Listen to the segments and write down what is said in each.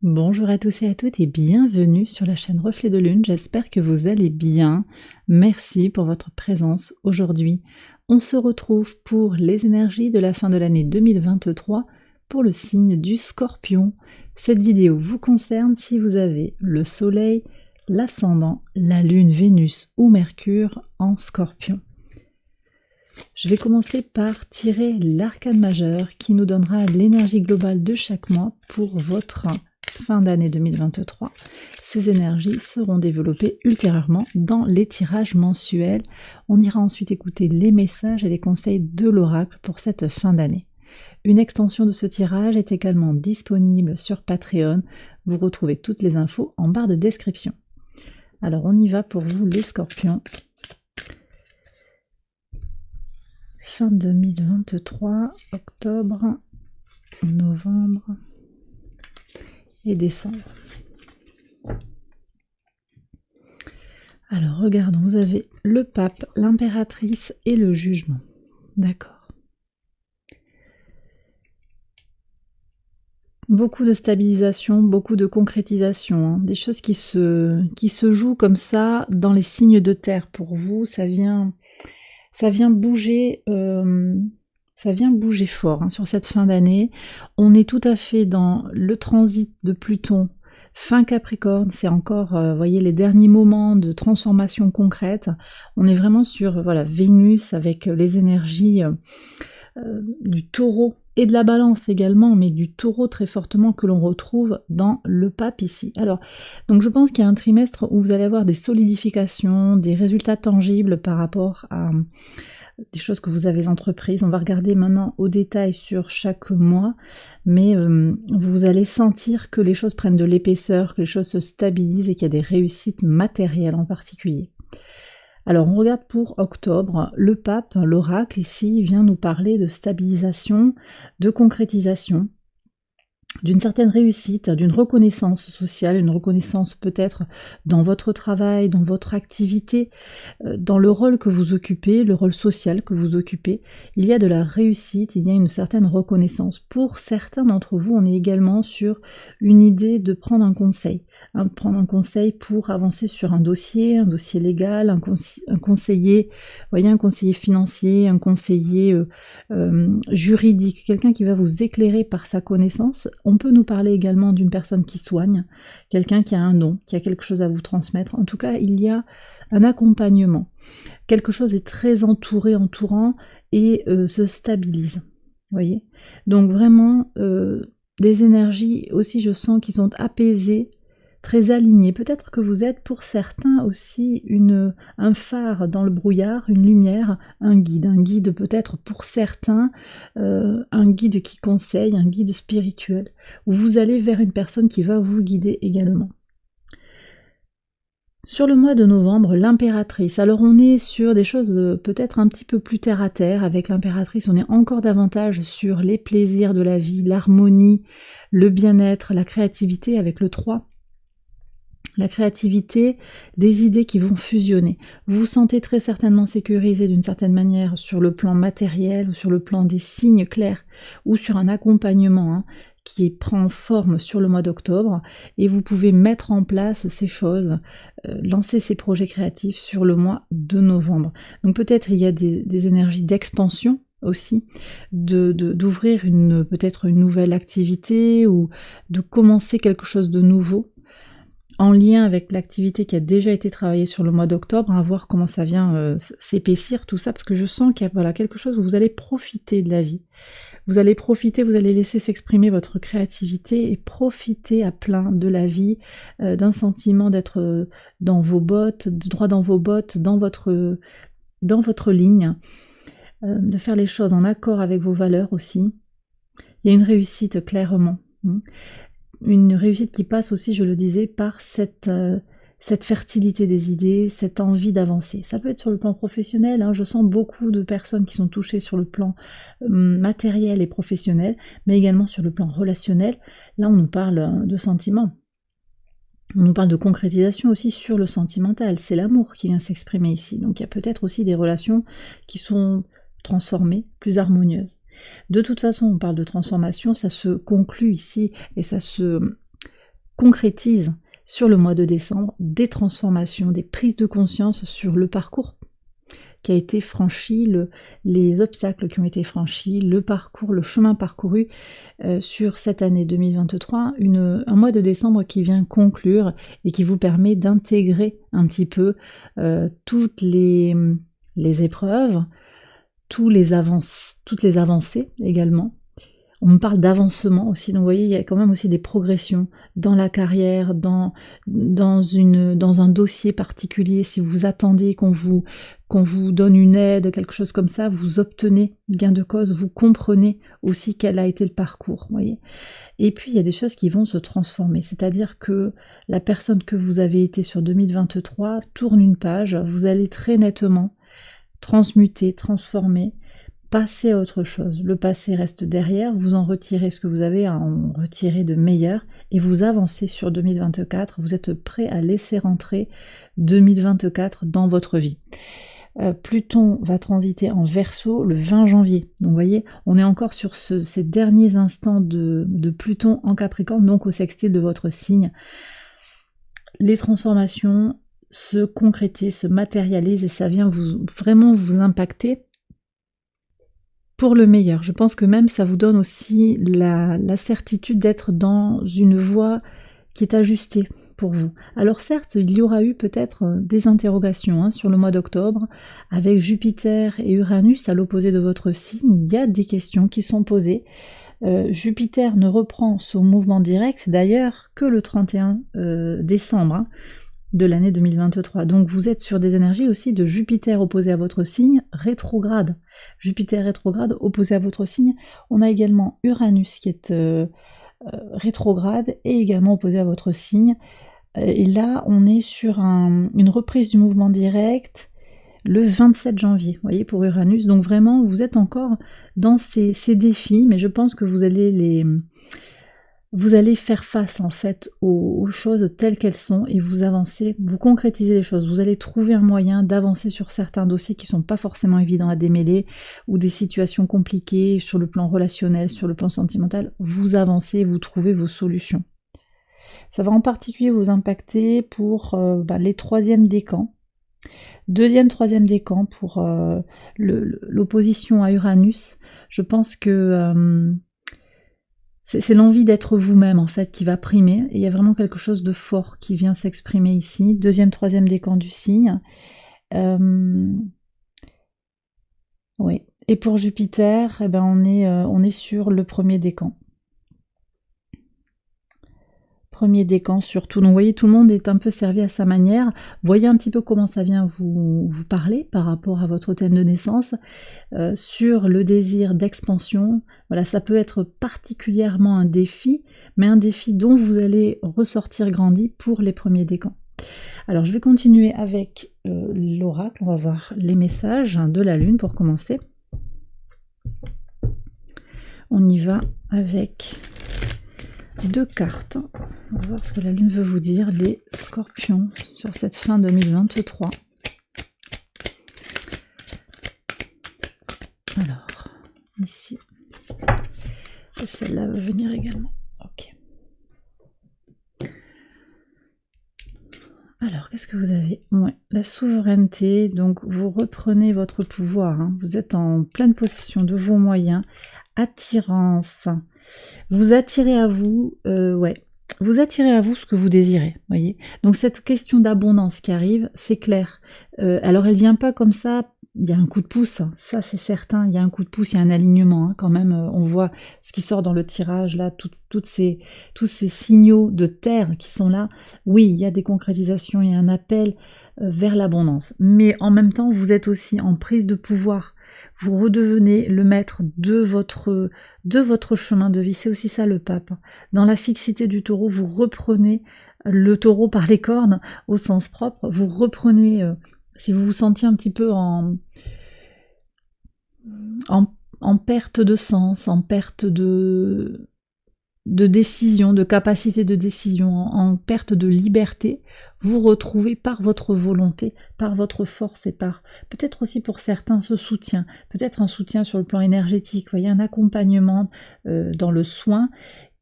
Bonjour à tous et à toutes et bienvenue sur la chaîne Reflet de Lune, j'espère que vous allez bien. Merci pour votre présence aujourd'hui. On se retrouve pour les énergies de la fin de l'année 2023 pour le signe du Scorpion. Cette vidéo vous concerne si vous avez le Soleil, l'Ascendant, la Lune, Vénus ou Mercure en Scorpion. Je vais commencer par tirer l'arcane majeur qui nous donnera l'énergie globale de chaque mois pour votre fin d'année 2023. Ces énergies seront développées ultérieurement dans les tirages mensuels. On ira ensuite écouter les messages et les conseils de l'oracle pour cette fin d'année. Une extension de ce tirage est également disponible sur Patreon. Vous retrouvez toutes les infos en barre de description. Alors on y va pour vous les Scorpions. Fin 2023, octobre, novembre et décembre. Alors regardons, vous avez le pape, l'impératrice et le jugement. D'accord. Beaucoup de stabilisation, beaucoup de concrétisation, hein, des choses qui se jouent comme ça dans les signes de terre pour vous. Ça vient bouger. Ça vient bouger fort hein, sur cette fin d'année. On est tout à fait dans le transit de Pluton, fin Capricorne. C'est encore, voyez, les derniers moments de transformation concrète. On est vraiment sur Vénus avec les énergies du Taureau et de la Balance également, mais du Taureau très fortement que l'on retrouve dans le pape ici. Alors, donc je pense qu'il y a un trimestre où vous allez avoir des solidifications, des résultats tangibles par rapport à des choses que vous avez entreprises. On va regarder maintenant au détail sur chaque mois, mais vous allez sentir que les choses prennent de l'épaisseur, que les choses se stabilisent et qu'il y a des réussites matérielles en particulier. Alors on regarde pour octobre, le pape, l'oracle ici, vient nous parler de stabilisation, de concrétisation, d'une certaine réussite, d'une reconnaissance sociale, une reconnaissance peut-être dans votre travail, dans votre activité, dans le rôle que vous occupez, le rôle social que vous occupez. Il y a de la réussite, il y a une certaine reconnaissance. Pour certains d'entre vous, on est également sur une idée de prendre un conseil. Prendre un conseil pour avancer sur un dossier légal, un conseiller, voyez, un conseiller financier, un conseiller juridique, quelqu'un qui va vous éclairer par sa connaissance. On peut nous parler également d'une personne qui soigne, quelqu'un qui a un don, qui a quelque chose à vous transmettre. En tout cas, il y a un accompagnement. Quelque chose est très entourant et se stabilise. Voyez. Donc vraiment, des énergies aussi, je sens, qui sont apaisées, très alignées. Peut-être que vous êtes pour certains aussi un phare dans le brouillard, une lumière, un guide peut-être pour certains, un guide qui conseille, un guide spirituel, où vous allez vers une personne qui va vous guider également. Sur le mois de novembre, l'impératrice. Alors on est sur des choses peut-être un petit peu plus terre à terre. Avec l'impératrice, on est encore davantage sur les plaisirs de la vie, l'harmonie, le bien-être, la créativité avec le 3. La créativité, des idées qui vont fusionner. Vous vous sentez très certainement sécurisé d'une certaine manière sur le plan matériel ou sur le plan des signes clairs ou sur un accompagnement qui prend forme sur le mois d'octobre et vous pouvez mettre en place ces choses, lancer ces projets créatifs sur le mois de novembre. Donc peut-être il y a des énergies d'expansion aussi, d'ouvrir peut-être une nouvelle activité ou de commencer quelque chose de nouveau en lien avec l'activité qui a déjà été travaillée sur le mois d'octobre, à voir comment ça vient s'épaissir, tout ça, parce que je sens qu'il y a quelque chose où vous allez profiter de la vie. Vous allez profiter, vous allez laisser s'exprimer votre créativité et profiter à plein de la vie, d'un sentiment d'être dans vos bottes, droit dans vos bottes, dans votre ligne, de faire les choses en accord avec vos valeurs aussi. Il y a une réussite clairement. Une réussite qui passe aussi, je le disais, par cette fertilité des idées, cette envie d'avancer. Ça peut être sur le plan professionnel, je sens beaucoup de personnes qui sont touchées sur le plan matériel et professionnel, mais également sur le plan relationnel. Là, on nous parle de sentiments. On nous parle de concrétisation aussi sur le sentimental. C'est l'amour qui vient s'exprimer ici. Donc il y a peut-être aussi des relations qui sont transformées, plus harmonieuses. De toute façon, on parle de transformation, ça se conclut ici et ça se concrétise sur le mois de décembre des transformations, des prises de conscience sur le parcours qui a été franchi, les obstacles qui ont été franchis, le parcours, le chemin parcouru sur cette année 2023, un mois de décembre qui vient conclure et qui vous permet d'intégrer un petit peu toutes les épreuves, toutes les avancées également. On me parle d'avancement aussi, donc vous voyez, il y a quand même aussi des progressions dans la carrière, dans un dossier particulier. Si vous attendez qu'on vous donne une aide, quelque chose comme ça, vous obtenez gain de cause, vous comprenez aussi quel a été le parcours, vous voyez. Et puis il y a des choses qui vont se transformer, c'est-à-dire que la personne que vous avez été sur 2023 tourne une page, vous allez très nettement transmuter, transformer, passer à autre chose. Le passé reste derrière, vous en retirez ce que vous avez à en retirer de meilleur et vous avancez sur 2024, vous êtes prêt à laisser rentrer 2024 dans votre vie. Pluton va transiter en Verseau le 20 janvier. Donc vous voyez, on est encore sur ces derniers instants de Pluton en Capricorne, donc au sextile de votre signe. Les transformations se concrétisent, se matérialisent et ça vient vraiment vous impacter pour le meilleur. Je pense que même ça vous donne aussi la certitude d'être dans une voie qui est ajustée pour vous. Alors certes, il y aura eu peut-être des interrogations sur le mois d'octobre, avec Jupiter et Uranus à l'opposé de votre signe, il y a des questions qui sont posées. Jupiter ne reprend son mouvement direct d'ailleurs que le 31 décembre de l'année 2023. Donc vous êtes sur des énergies aussi de Jupiter opposé à votre signe rétrograde. Jupiter rétrograde opposé à votre signe. On a également Uranus qui est rétrograde et également opposé à votre signe. Et là, on est sur une reprise du mouvement direct le 27 janvier, vous voyez, pour Uranus. Donc vraiment, vous êtes encore dans ces défis, mais je pense que vous allez faire face en fait aux choses telles qu'elles sont et vous avancez, vous concrétisez les choses, vous allez trouver un moyen d'avancer sur certains dossiers qui ne sont pas forcément évidents à démêler ou des situations compliquées sur le plan relationnel, sur le plan sentimental, vous avancez, vous trouvez vos solutions. Ça va en particulier vous impacter pour les troisièmes décans. Deuxième, troisième décan pour l'opposition à Uranus. Je pense que c'est l'envie d'être vous-même en fait qui va primer. Et il y a vraiment quelque chose de fort qui vient s'exprimer ici. Deuxième, troisième décan du signe. Oui. Et pour Jupiter, on est sur le premier décan. Premier décan surtout. Donc vous voyez, tout le monde est un peu servi à sa manière. Voyez un petit peu comment ça vient vous parler par rapport à votre thème de naissance. Sur le désir d'expansion, voilà, ça peut être particulièrement un défi, mais un défi dont vous allez ressortir grandi pour les premiers décans. Alors je vais continuer avec l'oracle. On va voir les messages de la Lune pour commencer. On y va avec 2 cartes. On va voir ce que la Lune veut vous dire, les Scorpions, sur cette fin 2023. Alors, ici. Et celle-là va venir également. Ok. Alors, qu'est-ce que vous avez? Ouais, la souveraineté, donc vous reprenez votre pouvoir, hein. Vous êtes en pleine possession de vos moyens. Attirance. Vous attirez à vous, vous attirez à vous ce que vous désirez, voyez. Donc cette question d'abondance qui arrive, c'est clair. Alors elle vient pas comme ça, il y a un coup de pouce, ça c'est certain, il y a un coup de pouce, il y a un alignement, hein, quand même, on voit ce qui sort dans le tirage, là, tous ces signaux de terre qui sont là. Oui, il y a des concrétisations, il y a un appel vers l'abondance. Mais en même temps, vous êtes aussi en prise de pouvoir. Vous redevenez le maître de votre chemin de vie. C'est aussi ça le pape. Dans la fixité du taureau, vous reprenez le taureau par les cornes au sens propre. Vous reprenez, si vous vous sentiez un petit peu en perte de sens, en perte de décision, de capacité de décision, en perte de liberté, vous retrouvez par votre volonté, par votre force et par peut-être aussi pour certains ce soutien, peut-être un soutien sur le plan énergétique, vous voyez, un accompagnement dans le soin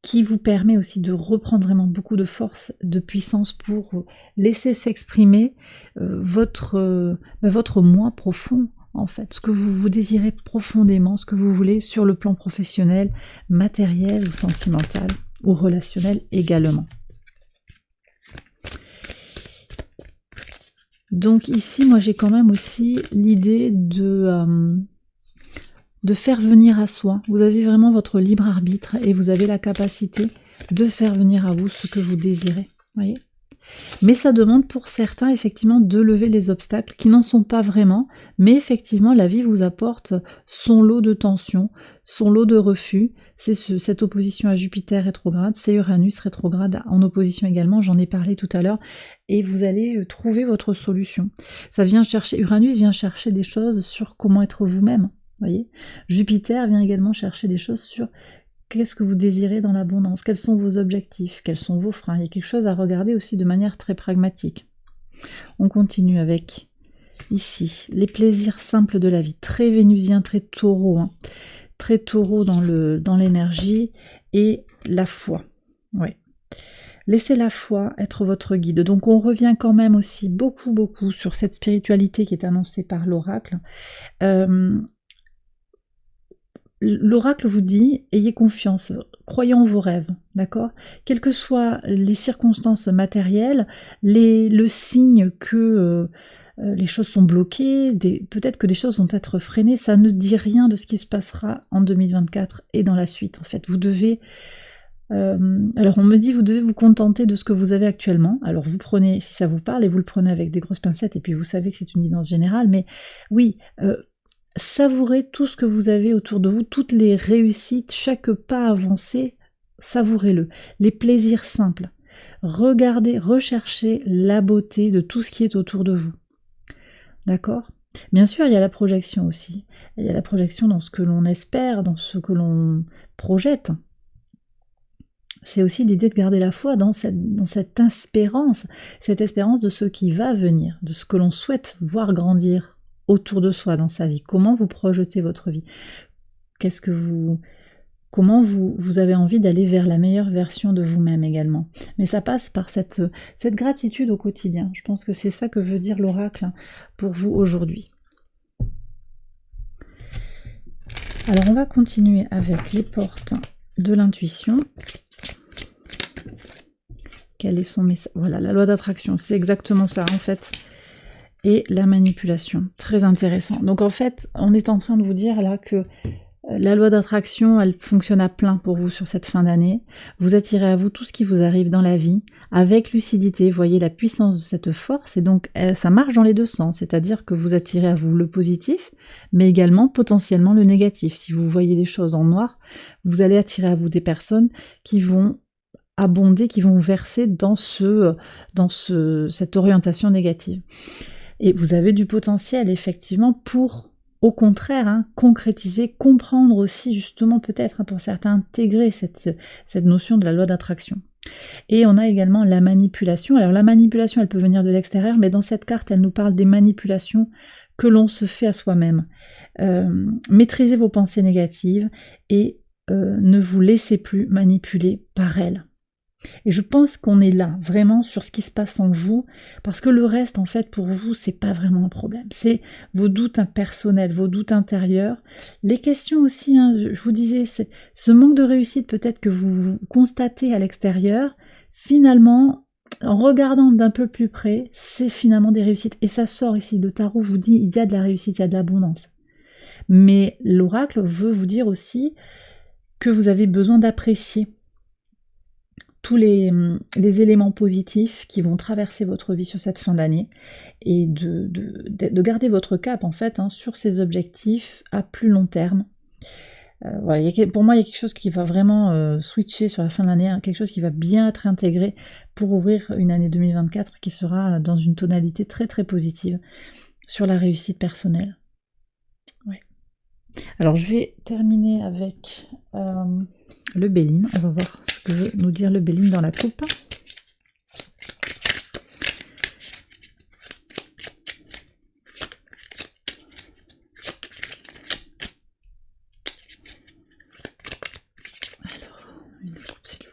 qui vous permet aussi de reprendre vraiment beaucoup de force, de puissance pour laisser s'exprimer votre moi profond, en fait, ce que vous désirez profondément, ce que vous voulez sur le plan professionnel, matériel ou sentimental, ou relationnel également. Donc ici, moi j'ai quand même aussi l'idée de faire venir à soi. Vous avez vraiment votre libre arbitre et vous avez la capacité de faire venir à vous ce que vous désirez. Voyez ? Mais ça demande pour certains effectivement de lever les obstacles qui n'en sont pas vraiment, mais effectivement la vie vous apporte son lot de tensions, son lot de refus. C'est cette opposition à Jupiter rétrograde, c'est Uranus rétrograde en opposition également, j'en ai parlé tout à l'heure, et vous allez trouver votre solution. Uranus vient chercher des choses sur comment être vous-même, voyez. Jupiter vient également chercher des choses sur qu'est-ce que vous désirez dans l'abondance, quels sont vos objectifs, quels sont vos freins. Il y a quelque chose à regarder aussi de manière très pragmatique. On continue avec, ici, les plaisirs simples de la vie. Très vénusien, très taureau. Hein. Très taureau dans l'énergie et la foi. Ouais. Laissez la foi être votre guide. Donc on revient quand même aussi beaucoup sur cette spiritualité qui est annoncée par l'oracle. L'oracle vous dit, ayez confiance, croyez en vos rêves, d'accord? Quelles que soient les circonstances matérielles, le signe que les choses sont bloquées, peut-être que des choses vont être freinées, ça ne dit rien de ce qui se passera en 2024 et dans la suite. En fait, vous devez... alors on me dit, vous devez vous contenter de ce que vous avez actuellement. Alors vous prenez, si ça vous parle, et vous le prenez avec des grosses pincettes, et puis vous savez que c'est une guidance générale, mais oui... savourez tout ce que vous avez autour de vous, toutes les réussites, chaque pas avancé, savourez-le. Les plaisirs simples. Regardez, recherchez la beauté de tout ce qui est autour de vous. D'accord ? Bien sûr, il y a la projection aussi. Il y a la projection dans ce que l'on espère, dans ce que l'on projette. C'est aussi l'idée de garder la foi dans cette espérance de ce qui va venir, de ce que l'on souhaite voir grandir autour de soi dans sa vie. Comment vous projetez votre vie? Comment vous avez envie d'aller vers la meilleure version de vous-même également. Mais ça passe par cette gratitude au quotidien. Je pense que c'est ça que veut dire l'oracle pour vous aujourd'hui. Alors on va continuer avec les portes de l'intuition. Quel est son message? Voilà, la loi d'attraction, c'est exactement ça en fait. Et la manipulation, très intéressant. Donc en fait, on est en train de vous dire là que la loi d'attraction, elle fonctionne à plein pour vous sur cette fin d'année. Vous attirez à vous tout ce qui vous arrive dans la vie, avec lucidité, voyez la puissance de cette force, et donc ça marche dans les deux sens, c'est-à-dire que vous attirez à vous le positif, mais également potentiellement le négatif. Si vous voyez les choses en noir, vous allez attirer à vous des personnes qui vont abonder, qui vont verser dans cette orientation négative. Et vous avez du potentiel, effectivement, pour, au contraire, concrétiser, comprendre aussi, justement, peut-être, pour certains, intégrer cette notion de la loi d'attraction. Et on a également la manipulation. Alors, la manipulation, elle peut venir de l'extérieur, mais dans cette carte, elle nous parle des manipulations que l'on se fait à soi-même. Maîtrisez vos pensées négatives et ne vous laissez plus manipuler par elles. Et je pense qu'on est là, vraiment, sur ce qui se passe en vous, parce que le reste, en fait, pour vous, c'est pas vraiment un problème. C'est vos doutes personnels, vos doutes intérieurs. Les questions aussi, je vous disais, c'est ce manque de réussite peut-être que vous constatez à l'extérieur, finalement, en regardant d'un peu plus près, c'est finalement des réussites. Et ça sort ici, le tarot vous dit, il y a de la réussite, il y a de l'abondance. Mais l'oracle veut vous dire aussi que vous avez besoin d'apprécier tous les éléments positifs qui vont traverser votre vie sur cette fin d'année et de garder votre cap en fait sur ces objectifs à plus long terme. Voilà, pour moi il y a quelque chose qui va vraiment switcher sur la fin de l'année, quelque chose qui va bien être intégré pour ouvrir une année 2024 qui sera dans une tonalité très très positive sur la réussite personnelle. Ouais. Alors je vais terminer avec le Béline. On va voir ce que veut nous dire le Béline dans la coupe. Alors, une coupe s'il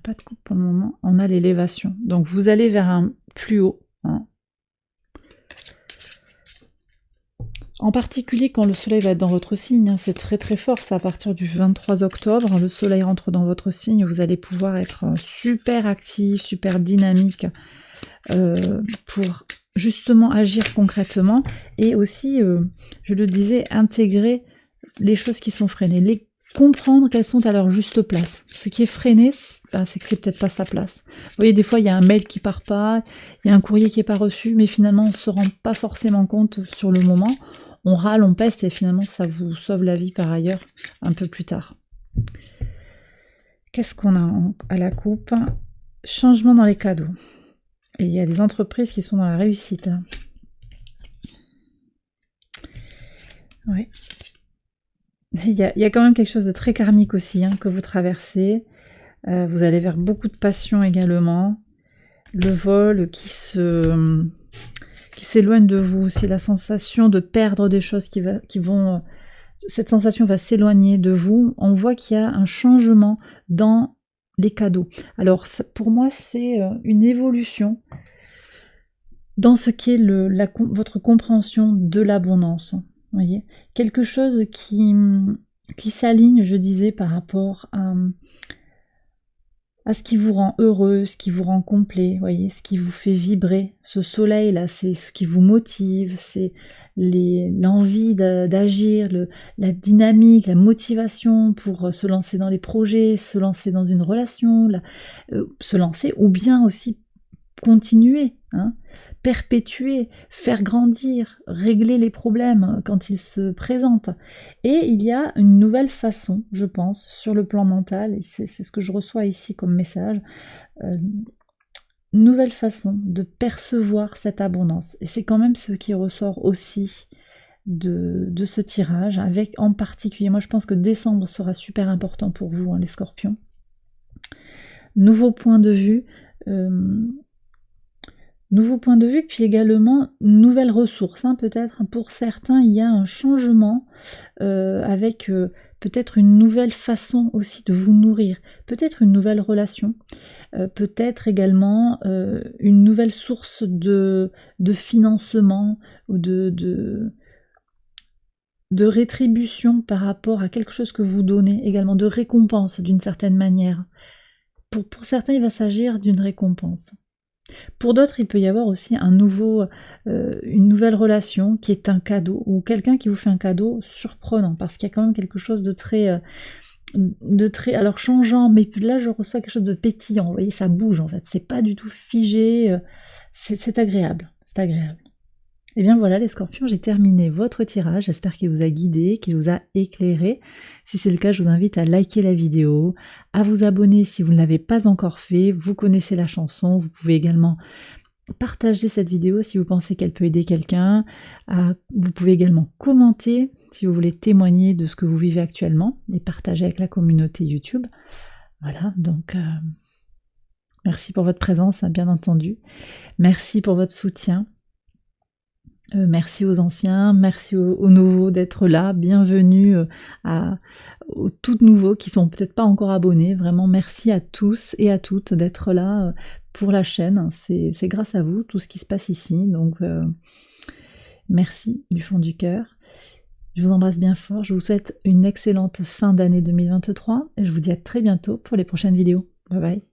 pas de coupe pour le moment. On a l'élévation. Donc vous allez vers un plus haut. Hein. En particulier quand le soleil va être dans votre signe, hein, c'est très très fort, c'est à partir du 23 octobre, le soleil rentre dans votre signe, vous allez pouvoir être super actif, super dynamique pour justement agir concrètement et aussi, je le disais, intégrer les choses qui sont freinées, comprendre qu'elles sont à leur juste place. Ce qui est freiné, c'est que c'est peut-être pas sa place. Vous voyez, des fois, il y a un mail qui part pas, il y a un courrier qui est pas reçu, mais finalement, on se rend pas forcément compte sur le moment. On râle, on peste, et finalement, ça vous sauve la vie par ailleurs, un peu plus tard. Qu'est-ce qu'on a à la coupe? Changement dans les cadeaux. Et il y a des entreprises qui sont dans la réussite. Oui. Il y a quand même quelque chose de très karmique aussi, hein, que vous traversez. Vous allez vers beaucoup de passion également. Le vol qui s'éloigne de vous. C'est la sensation de perdre des choses qui vont... Cette sensation va s'éloigner de vous. On voit qu'il y a un changement dans les cadeaux. Alors, pour moi, c'est une évolution dans ce qu'est votre compréhension de l'abondance. Voyez, quelque chose qui s'aligne, je disais, par rapport à ce qui vous rend heureux, ce qui vous rend complet, voyez, ce qui vous fait vibrer. Ce soleil-là, c'est ce qui vous motive, c'est l'envie d'agir, la dynamique, la motivation pour se lancer dans les projets, se lancer dans une relation, se lancer ou bien aussi continuer, hein, perpétuer, faire grandir, régler les problèmes quand ils se présentent. Et il y a une nouvelle façon, je pense, sur le plan mental, et c'est ce que je reçois ici comme message, nouvelle façon de percevoir cette abondance. Et c'est quand même ce qui ressort aussi de ce tirage, avec en particulier, moi je pense que décembre sera super important pour vous, hein, les scorpions. Nouveau point de vue, puis également nouvelles ressources, hein, peut-être. Pour certains, il y a un changement avec peut-être une nouvelle façon aussi de vous nourrir, peut-être une nouvelle relation, peut-être également une nouvelle source de financement ou de rétribution par rapport à quelque chose que vous donnez, également de récompense d'une certaine manière. Pour certains, il va s'agir d'une récompense. Pour d'autres, il peut y avoir aussi une nouvelle relation qui est un cadeau, ou quelqu'un qui vous fait un cadeau surprenant, parce qu'il y a quand même quelque chose de très, alors changeant, mais là je reçois quelque chose de pétillant, vous voyez, ça bouge en fait, c'est pas du tout figé, c'est agréable, c'est agréable. Et bien voilà les scorpions, j'ai terminé votre tirage, j'espère qu'il vous a guidé, qu'il vous a éclairé. Si c'est le cas, je vous invite à liker la vidéo, à vous abonner si vous ne l'avez pas encore fait, vous connaissez la chanson, vous pouvez également partager cette vidéo si vous pensez qu'elle peut aider quelqu'un, vous pouvez également commenter si vous voulez témoigner de ce que vous vivez actuellement et partager avec la communauté YouTube. Voilà, donc merci pour votre présence, bien entendu, merci pour votre soutien. Merci aux anciens, merci aux nouveaux d'être là, bienvenue aux toutes nouveaux qui sont peut-être pas encore abonnés, vraiment merci à tous et à toutes d'être là pour la chaîne, c'est grâce à vous tout ce qui se passe ici, donc merci du fond du cœur, je vous embrasse bien fort, je vous souhaite une excellente fin d'année 2023 et je vous dis à très bientôt pour les prochaines vidéos, bye bye.